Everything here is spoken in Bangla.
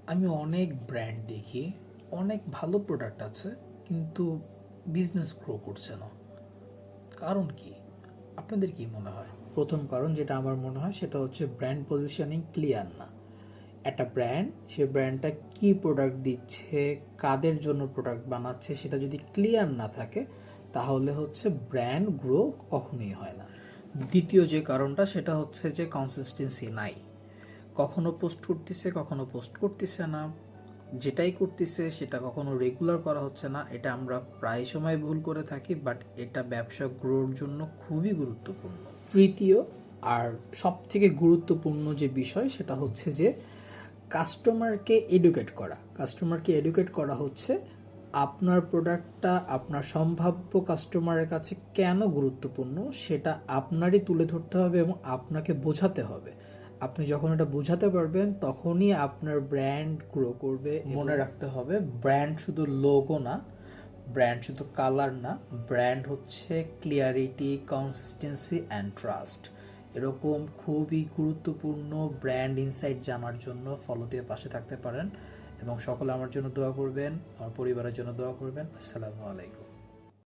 আমি অনেক ব্র্যান্ড দেখি, অনেক ভালো প্রোডাক্ট আছে, কিন্তু বিজনেস গ্রো করছে না। কারণ কি? আপনাদের কি মনে হয়? প্রথম কারণ যেটা আমার মনে হয় সেটা হচ্ছে ব্র্যান্ড পজিশনিং ক্লিয়ার না। একটা ব্র্যান্ড, সে ব্র্যান্ডটা কি প্রোডাক্ট দিচ্ছে, কাদের জন্য প্রোডাক্ট বানাচ্ছে, সেটা যদি ক্লিয়ার না থাকে তাহলে হচ্ছে ব্র্যান্ড গ্রো কখনোই হয় না। দ্বিতীয় যে কারণটা সেটা হচ্ছে যে কনসিস্টেন্সি নাই। কখনো পোস্ট করতেছে, কখনো পোস্ট করতেছে না। যেটাই করতেছে সেটা কখনো রেগুলার করা হচ্ছে না। এটা আমরা প্রায় সময় ভুল করে থাকি, বাট এটা ব্যবসা গ্রোর জন্য খুবই গুরুত্বপূর্ণ। তৃতীয় আর সব থেকে গুরুত্বপূর্ণ যে বিষয় সেটা হচ্ছে যে কাস্টমারকে এডুকেট করা হচ্ছে আপনার প্রোডাক্টটা আপনার সম্ভাব্য কাস্টমারের কাছে কেন গুরুত্বপূর্ণ সেটা আপনারই তুলে ধরতে হবে এবং আপনাকে বোঝাতে হবে। আপনি যখন এটা বোঝাতে পারবেন তখনই আপনার ব্র্যান্ড গ্রো করবে। মনে রাখতে হবে, ব্র্যান্ড শুধু লোগো না, ব্র্যান্ড শুধু কালার না, ব্র্যান্ড হচ্ছে ক্লিয়ারিটি, কনসিস্টেন্সি অ্যান্ড ট্রাস্ট। এরকম খুবই গুরুত্বপূর্ণ ব্র্যান্ড ইনসাইট জানার জন্য ফলো দিয়ে পাশে থাকতে পারেন। এবং সকলে আমার জন্য দোয়া করবেন, আমার পরিবারের জন্য দোয়া করবেন। আসসালামু আলাইকুম।